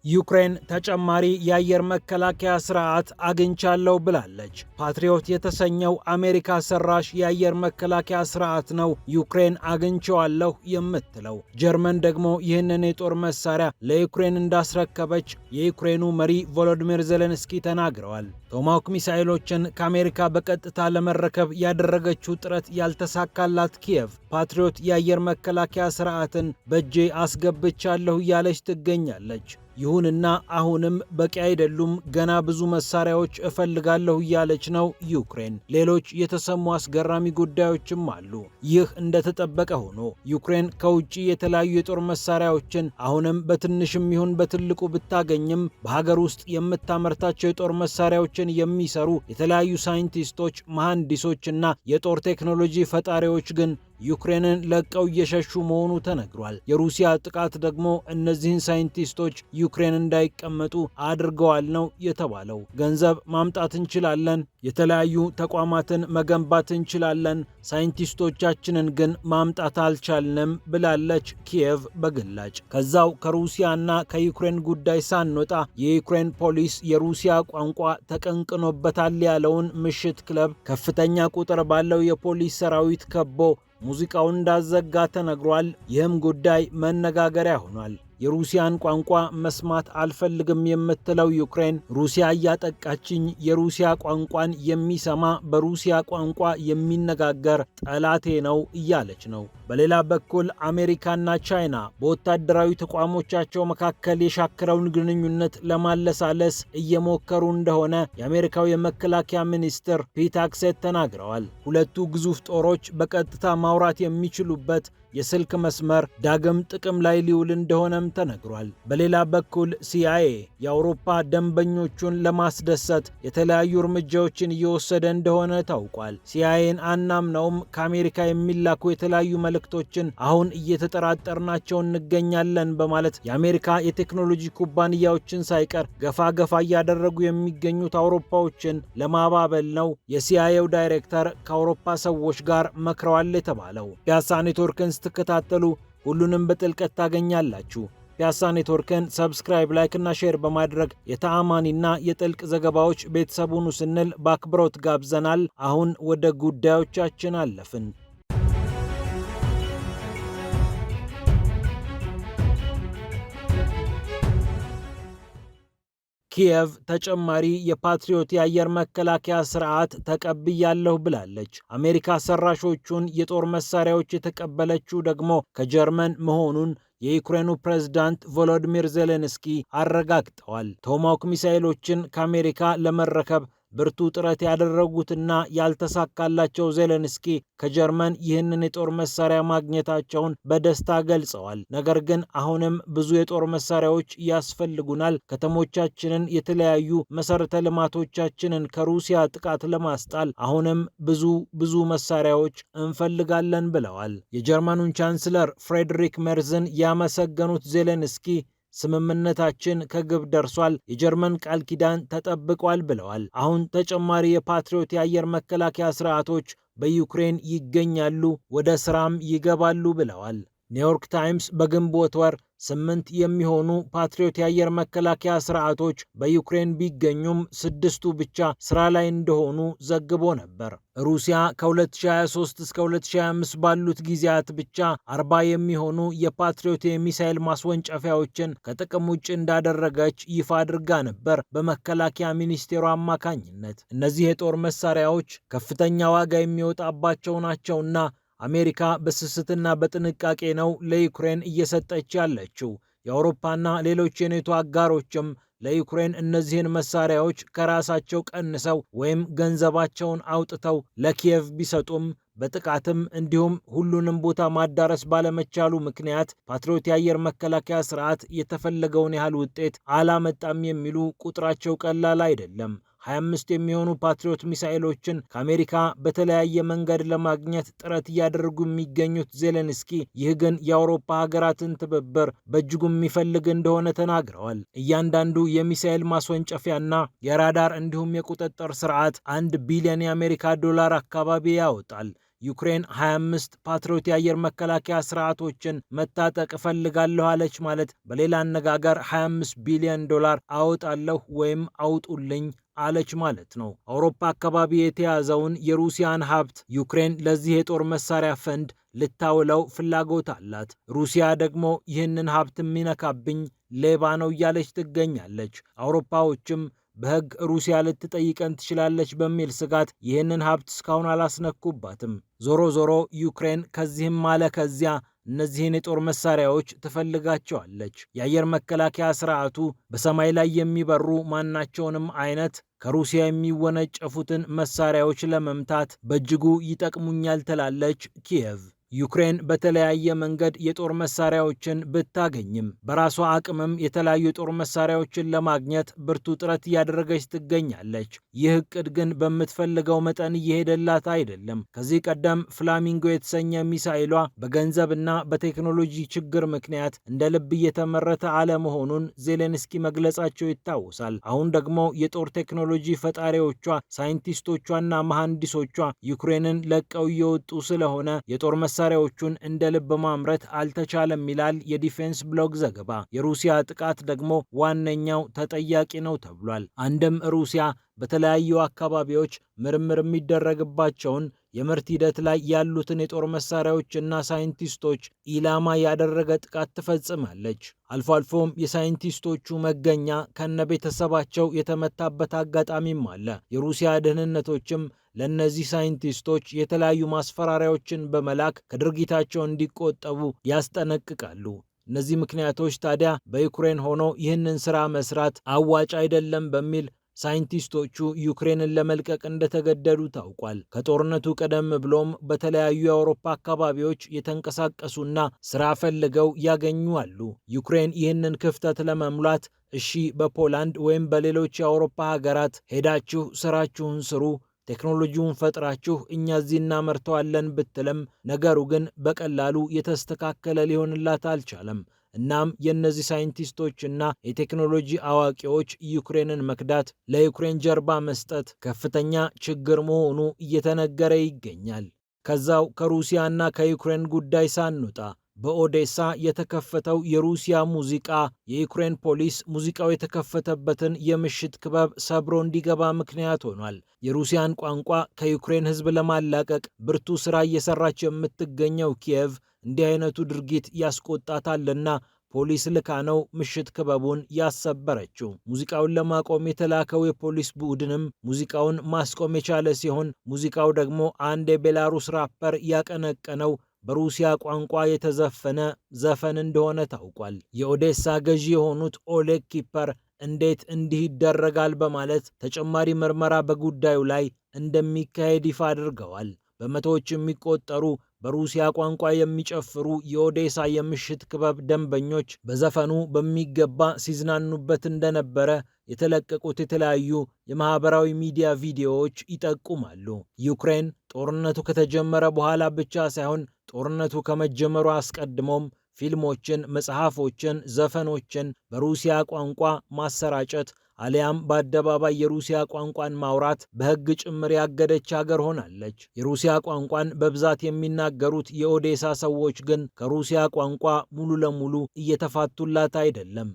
ዩክሬን ተጨማሪ የአየር መከላከያ ስርዓት አግኝቻለሁ ብላለች። ፓትሪዮት የተሰኘው አሜሪካ ሰራሽ የአየር መከላከያ ስርዓት ነው ዩክሬን አግኝቼዋለሁ የምትለው። ጀርመን ደግሞ ይህንን የጦር መሳሪያ ለዩክሬን እንዳስረከበች የዩክሬኑ መሪ ቮሎዲሚር ዜሌንስኪ ተናግረዋል። ቶማሃውክ ሚሳኤሎችን ከአሜሪካ በቀጥታ ለመረከብ ያደረገችው ጥረት ያልተሳካላት ኪየቭ ፓትሪዮት የአየር መከላከያ ስርዓትን በእጄ አስገብቻለሁ እያለች ትገኛለች። ይሁንና አሁንም በቂ አይደሉም፣ ገና ብዙ መሳሪያዎች እፈልጋለሁ እያለች ነው ዩክሬን። ሌሎች የተሰሙ አስገራሚ ጉዳዮችም አሉ። ይህ እንደተጠበቀ ሆኖ ዩክሬን ከውጭ የተለያዩ የጦር መሳሪያዎችን አሁንም በትንሽም ይሁን በትልቁ ብታገኝም በሀገር ውስጥ የምታመርታቸው የጦር መሳሪያዎችን የሚሰሩ የተለያዩ ሳይንቲስቶች፣ መሐንዲሶችና የጦር ቴክኖሎጂ ፈጣሪዎች ግን ዩክሬንን ለቀው እየሸሹ መሆኑ ተነግሯል። የሩሲያ ጥቃት ደግሞ እነዚህን ሳይንቲስቶች ዩክሬን እንዳይቀመጡ አድርገዋል ነው የተባለው። ገንዘብ ማምጣት እንችላለን፣ የተለያዩ ተቋማትን መገንባት እንችላለን፣ ሳይንቲስቶቻችንን ግን ማምጣት አልቻልንም ብላለች ኪየቭ በግላጭ። ከዛው ከሩሲያና ከዩክሬን ጉዳይ ሳንወጣ የዩክሬን ፖሊስ የሩሲያ ቋንቋ ተቀንቅኖበታል ያለውን ምሽት ክለብ ከፍተኛ ቁጥር ባለው የፖሊስ ሰራዊት ከቦ ሙዚቃውን እንዳዘጋ ተነግሯል። ይህም ጉዳይ መነጋገሪያ ሆኗል። የሩሲያን ቋንቋ መስማት አልፈልግም የምትለው ዩክሬን ሩሲያ እያጠቃችኝ፣ የሩሲያ ቋንቋን የሚሰማ በሩሲያ ቋንቋ የሚነጋገር ጠላቴ ነው እያለች ነው። በሌላ በኩል አሜሪካና ቻይና በወታደራዊ ተቋሞቻቸው መካከል የሻከረውን ግንኙነት ለማለሳለስ እየሞከሩ እንደሆነ የአሜሪካው የመከላከያ ሚኒስትር ፒት ሄግሴት ተናግረዋል። ሁለቱ ግዙፍ ጦሮች በቀጥታ ማውራት የሚችሉበት የስልክ መስመር ዳግም ጥቅም ላይ ሊውል እንደሆነም ተነግሯል። በሌላ በኩል ሲአይኤ የአውሮፓ ደንበኞቹን ለማስደሰት የተለያዩ እርምጃዎችን እየወሰደ እንደሆነ ታውቋል። ሲአይኤን አናምነውም፣ ከአሜሪካ የሚላኩ የተለያዩ መልእክቶችን አሁን እየተጠራጠርናቸው እንገኛለን በማለት የአሜሪካ የቴክኖሎጂ ኩባንያዎችን ሳይቀር ገፋ እያደረጉ የሚገኙት አውሮፓዎችን ለማባበል ነው የሲአይኤው ዳይሬክተር ከአውሮፓ ሰዎች ጋር መክረዋል የተባለው። ፒያሳ ኔትወርክን ስትከታተሉ ሁሉንም በጥልቀት ታገኛላችሁ። ፒያሳ ኔትወርክን ሰብስክራይብ፣ ላይክ እና ሼር በማድረግ የተአማኒና የጥልቅ ዘገባዎች ቤተሰቡን ስንል በአክብሮት ጋብዘናል። አሁን ወደ ጉዳዮቻችን አለፍን። ኪየቭ ተጨማሪ የፓትሪዮት የአየር መከላከያ ስርዓት ተቀብያለሁ ብላለች። አሜሪካ ሰራሾቹን የጦር መሳሪያዎች የተቀበለችው ደግሞ ከጀርመን መሆኑን የዩክሬኑ ፕሬዝዳንት ቮሎዲሚር ዜሌንስኪ አረጋግጠዋል። ቶማሃውክ ሚሳኤሎችን ከአሜሪካ ለመረከብ ብርቱ ጥረት ያደረጉትና ያልተሳካላቸው ዜሌንስኪ ከጀርመን ይህንን የጦር መሳሪያ ማግኘታቸውን በደስታ ገልጸዋል። ነገር ግን አሁንም ብዙ የጦር መሳሪያዎች ያስፈልጉናል፣ ከተሞቻችንን፣ የተለያዩ መሰረተ ልማቶቻችንን ከሩሲያ ጥቃት ለማስጣል አሁንም ብዙ መሳሪያዎች እንፈልጋለን ብለዋል። የጀርመኑን ቻንስለር ፍሬድሪክ ሜርዝን ያመሰገኑት ዜሌንስኪ ስምምነታችን ከግብ ደርሷል፣ የጀርመን ቃል ኪዳን ተጠብቋል ብለዋል። አሁን ተጨማሪ የፓትሪዮት የአየር መከላከያ ስርዓቶች በዩክሬን ይገኛሉ፣ ወደ ስራም ይገባሉ ብለዋል። ኒውዮርክ ታይምስ በግንቦት ወር 8 የሚሆኑ ፓትሪዮት የአየር መከላከያ ስርዓቶች በዩክሬን ቢገኙም 6ቱ ብቻ ስራ ላይ እንደሆኑ ዘግቦ ነበር። ሩሲያ ከ2023 እስከ 2025 ባሉት ጊዜያት ብቻ 40 የሚሆኑ የፓትሪዮት የሚሳኤል ማስወንጨፊያዎችን ከጥቅም ውጭ እንዳደረገች ይፋ አድርጋ ነበር በመከላከያ ሚኒስቴሩ አማካኝነት። እነዚህ የጦር መሳሪያዎች ከፍተኛ ዋጋ የሚወጣባቸው ናቸውና አሜሪካ በስስትና በጥንቃቄ ነው ለዩክሬን እየሰጠች ያለችው። የአውሮፓና ሌሎች የኔቶ አጋሮችም ለዩክሬን እነዚህን መሳሪያዎች ከራሳቸው ቀንሰው ወይም ገንዘባቸውን አውጥተው ለኪየቭ ቢሰጡም በጥቃትም እንዲሁም ሁሉንም ቦታ ማዳረስ ባለመቻሉ ምክንያት ፓትሪዮት የአየር መከላከያ ስርዓት የተፈለገውን ያህል ውጤት አላመጣም የሚሉ ቁጥራቸው ቀላል አይደለም። 25 የሚሆኑ ፓትሪዮት ሚሳኤሎችን ከአሜሪካ በተለያየ መንገድ ለማግኘት ጥረት እያደረጉ የሚገኙት ዜሌንስኪ ይህ ግን የአውሮፓ ሀገራትን ትብብር በእጅጉ የሚፈልግ እንደሆነ ተናግረዋል። እያንዳንዱ የሚሳኤል ማስወንጨፊያና የራዳር እንዲሁም የቁጥጥር ስርዓት $1 ቢሊዮን የአሜሪካ ዶላር አካባቢ ያወጣል። ዩክሬን 25 ፓትሪዮት የአየር መከላከያ ስርዓቶችን መታጠቅ እፈልጋለሁ አለች ማለት በሌላ አነጋገር 25 ቢሊዮን ዶላር አወጣለሁ ወይም አውጡልኝ አለች ማለት ነው። አውሮፓ አካባቢ የተያዘውን የሩሲያን ሀብት ዩክሬን ለዚህ የጦር መሳሪያ ፈንድ ልታውለው ፍላጎት አላት። ሩሲያ ደግሞ ይህንን ሀብት የሚነካብኝ ሌባ ነው እያለች ትገኛለች። አውሮፓዎችም በሕግ ሩሲያ ልትጠይቀን ትችላለች በሚል ስጋት ይህንን ሀብት እስካሁን አላስነኩባትም። ዞሮ ዞሮ ዩክሬን ከዚህም አለ ከዚያ እነዚህን የጦር መሳሪያዎች ትፈልጋቸዋለች። የአየር መከላከያ ስርዓቱ በሰማይ ላይ የሚበሩ ማናቸውንም አይነት ከሩሲያ የሚወነጨፉትን መሳሪያዎች ለመምታት በእጅጉ ይጠቅሙኛል ትላለች ኪየቭ። ዩክሬን በተለያየ መንገድ የጦር መሳሪያዎችን ብታገኝም በራሷ አቅምም የተለያዩ የጦር መሳሪያዎችን ለማግኘት ብርቱ ጥረት እያደረገች ትገኛለች። ይህ እቅድ ግን በምትፈልገው መጠን እየሄደላት አይደለም። ከዚህ ቀደም ፍላሚንጎ የተሰኘ ሚሳኤሏ በገንዘብና በቴክኖሎጂ ችግር ምክንያት እንደ ልብ እየተመረተ አለመሆኑን ዜሌንስኪ መግለጻቸው ይታወሳል። አሁን ደግሞ የጦር ቴክኖሎጂ ፈጣሪዎቿ፣ ሳይንቲስቶቿና መሐንዲሶቿ ዩክሬንን ለቀው እየወጡ ስለሆነ የጦር መሳሪያዎቹን እንደ ልብ ማምረት አልተቻለም ይላል የዲፌንስ ብሎግ ዘገባ። የሩሲያ ጥቃት ደግሞ ዋነኛው ተጠያቂ ነው ተብሏል። አንድም ሩሲያ በተለያዩ አካባቢዎች ምርምር የሚደረግባቸውን የምርት ሂደት ላይ ያሉትን የጦር መሳሪያዎችና ሳይንቲስቶች ኢላማ ያደረገ ጥቃት ትፈጽማለች። አልፎ አልፎም የሳይንቲስቶቹ መገኛ ከነ ቤተሰባቸው የተመታበት አጋጣሚም አለ። የሩሲያ ደህንነቶችም ለእነዚህ ሳይንቲስቶች የተለያዩ ማስፈራሪያዎችን በመላክ ከድርጊታቸው እንዲቆጠቡ ያስጠነቅቃሉ። እነዚህ ምክንያቶች ታዲያ በዩክሬን ሆኖ ይህንን ሥራ መስራት አዋጭ አይደለም በሚል ሳይንቲስቶቹ ዩክሬንን ለመልቀቅ እንደተገደዱ ታውቋል። ከጦርነቱ ቀደም ብሎም በተለያዩ የአውሮፓ አካባቢዎች የተንቀሳቀሱና ስራ ፈልገው ያገኙ አሉ። ዩክሬን ይህንን ክፍተት ለመሙላት እሺ በፖላንድ ወይም በሌሎች የአውሮፓ ሀገራት ሄዳችሁ ስራችሁን ስሩ፣ ቴክኖሎጂውን ፈጥራችሁ እኛ እዚህ እናመርተዋለን ብትልም ነገሩ ግን በቀላሉ የተስተካከለ ሊሆንላት አልቻለም። እናም የእነዚህ ሳይንቲስቶችና የቴክኖሎጂ አዋቂዎች ዩክሬንን መክዳት፣ ለዩክሬን ጀርባ መስጠት ከፍተኛ ችግር መሆኑ እየተነገረ ይገኛል። ከዛው ከሩሲያና ከዩክሬን ጉዳይ ሳንወጣ በኦዴሳ የተከፈተው የሩሲያ ሙዚቃ የዩክሬን ፖሊስ ሙዚቃው የተከፈተበትን የምሽት ክበብ ሰብሮ እንዲገባ ምክንያት ሆኗል። የሩሲያን ቋንቋ ከዩክሬን ሕዝብ ለማላቀቅ ብርቱ ስራ እየሰራች የምትገኘው ኪየቭ እንዲህ አይነቱ ድርጊት ያስቆጣታልና ፖሊስ ልካ ነው ምሽት ክበቡን ያሰበረችው። ሙዚቃውን ለማቆም የተላከው የፖሊስ ቡድንም ሙዚቃውን ማስቆም የቻለ ሲሆን ሙዚቃው ደግሞ አንድ የቤላሩስ ራፐር ያቀነቀነው በሩሲያ ቋንቋ የተዘፈነ ዘፈን እንደሆነ ታውቋል። የኦዴሳ ገዢ የሆኑት ኦሌግ ኪፐር እንዴት እንዲህ ይደረጋል በማለት ተጨማሪ ምርመራ በጉዳዩ ላይ እንደሚካሄድ ይፋ አድርገዋል። በመቶዎች የሚቆጠሩ በሩሲያ ቋንቋ የሚጨፍሩ የኦዴሳ የምሽት ክበብ ደንበኞች በዘፈኑ በሚገባ ሲዝናኑበት እንደነበረ የተለቀቁት የተለያዩ የማህበራዊ ሚዲያ ቪዲዮዎች ይጠቁማሉ። ዩክሬን ጦርነቱ ከተጀመረ በኋላ ብቻ ሳይሆን ጦርነቱ ከመጀመሩ አስቀድሞም ፊልሞችን፣ መጽሐፎችን፣ ዘፈኖችን በሩሲያ ቋንቋ ማሰራጨት አሊያም በአደባባይ የሩሲያ ቋንቋን ማውራት በሕግ ጭምር ያገደች ሀገር ሆናለች። የሩሲያ ቋንቋን በብዛት የሚናገሩት የኦዴሳ ሰዎች ግን ከሩሲያ ቋንቋ ሙሉ ለሙሉ እየተፋቱላት አይደለም።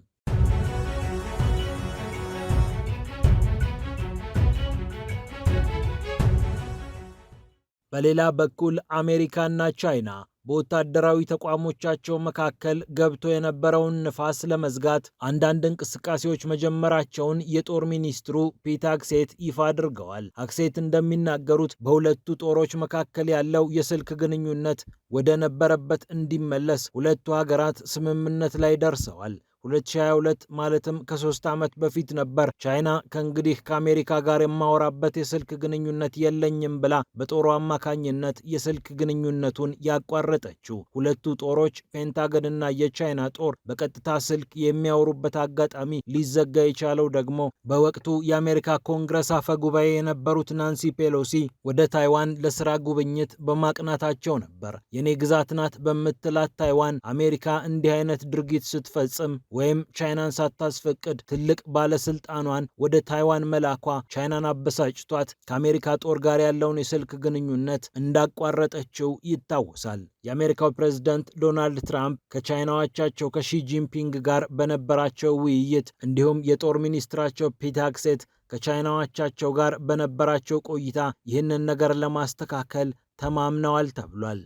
በሌላ በኩል አሜሪካና ቻይና በወታደራዊ ተቋሞቻቸው መካከል ገብቶ የነበረውን ንፋስ ለመዝጋት አንዳንድ እንቅስቃሴዎች መጀመራቸውን የጦር ሚኒስትሩ ፒት ሄግሴት ይፋ አድርገዋል። ሄግሴት እንደሚናገሩት በሁለቱ ጦሮች መካከል ያለው የስልክ ግንኙነት ወደ ነበረበት እንዲመለስ ሁለቱ ሀገራት ስምምነት ላይ ደርሰዋል። 2022 ማለትም ከ3 ዓመት በፊት ነበር ቻይና ከእንግዲህ ከአሜሪካ ጋር የማወራበት የስልክ ግንኙነት የለኝም ብላ በጦሩ አማካኝነት የስልክ ግንኙነቱን ያቋረጠችው። ሁለቱ ጦሮች ፔንታገንና የቻይና ጦር በቀጥታ ስልክ የሚያወሩበት አጋጣሚ ሊዘጋ የቻለው ደግሞ በወቅቱ የአሜሪካ ኮንግረስ አፈ ጉባኤ የነበሩት ናንሲ ፔሎሲ ወደ ታይዋን ለስራ ጉብኝት በማቅናታቸው ነበር። የኔ ግዛት ናት በምትላት ታይዋን አሜሪካ እንዲህ አይነት ድርጊት ስትፈጽም ወይም ቻይናን ሳታስፈቅድ ትልቅ ባለስልጣኗን ወደ ታይዋን መላኳ ቻይናን አበሳጭቷት ከአሜሪካ ጦር ጋር ያለውን የስልክ ግንኙነት እንዳቋረጠችው ይታወሳል። የአሜሪካው ፕሬዝዳንት ዶናልድ ትራምፕ ከቻይናዎቻቸው ከሺ ጂንፒንግ ጋር በነበራቸው ውይይት እንዲሁም የጦር ሚኒስትራቸው ፒት ሄግሴት ከቻይናዎቻቸው ጋር በነበራቸው ቆይታ ይህንን ነገር ለማስተካከል ተማምነዋል ተብሏል።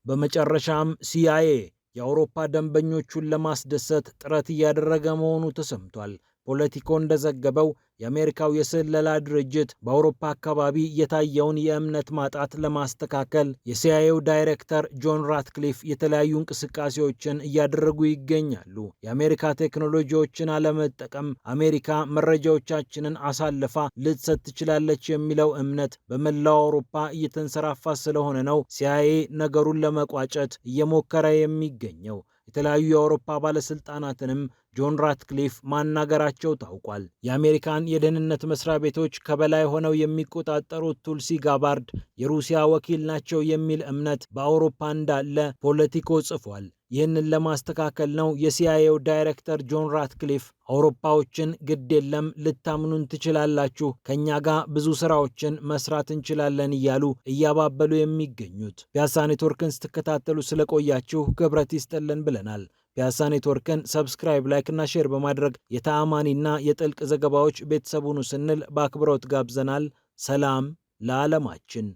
በመጨረሻም ሲአይኤ የአውሮፓ ደንበኞቹን ለማስደሰት ጥረት እያደረገ መሆኑ ተሰምቷል። ፖለቲኮ እንደዘገበው የአሜሪካው የስለላ ድርጅት በአውሮፓ አካባቢ የታየውን የእምነት ማጣት ለማስተካከል የሲአይኤው ዳይሬክተር ጆን ራትክሊፍ የተለያዩ እንቅስቃሴዎችን እያደረጉ ይገኛሉ። የአሜሪካ ቴክኖሎጂዎችን አለመጠቀም አሜሪካ መረጃዎቻችንን አሳልፋ ልትሰጥ ትችላለች የሚለው እምነት በመላው አውሮፓ እየተንሰራፋ ስለሆነ ነው ሲአይኤ ነገሩን ለመቋጨት እየሞከረ የሚገኘው። የተለያዩ የአውሮፓ ባለስልጣናትንም ጆን ራትክሊፍ ማናገራቸው ታውቋል። የአሜሪካን የደህንነት መስሪያ ቤቶች ከበላይ ሆነው የሚቆጣጠሩት ቱልሲ ጋባርድ የሩሲያ ወኪል ናቸው የሚል እምነት በአውሮፓ እንዳለ ፖለቲኮ ጽፏል። ይህንን ለማስተካከል ነው የሲአይኤው ዳይሬክተር ጆን ራትክሊፍ አውሮፓዎችን ግድ የለም ልታምኑን ትችላላችሁ፣ ከኛ ጋር ብዙ ስራዎችን መስራት እንችላለን እያሉ እያባበሉ የሚገኙት። ፒያሳ ኔትወርክን ስትከታተሉ ስለቆያችሁ ክብረት ይስጥልን ብለናል። ፒያሳ ኔትወርክን ሰብስክራይብ፣ ላይክ እና ሼር በማድረግ የተአማኒና የጥልቅ ዘገባዎች ቤተሰቡን ስንል በአክብሮት ጋብዘናል። ሰላም ለዓለማችን።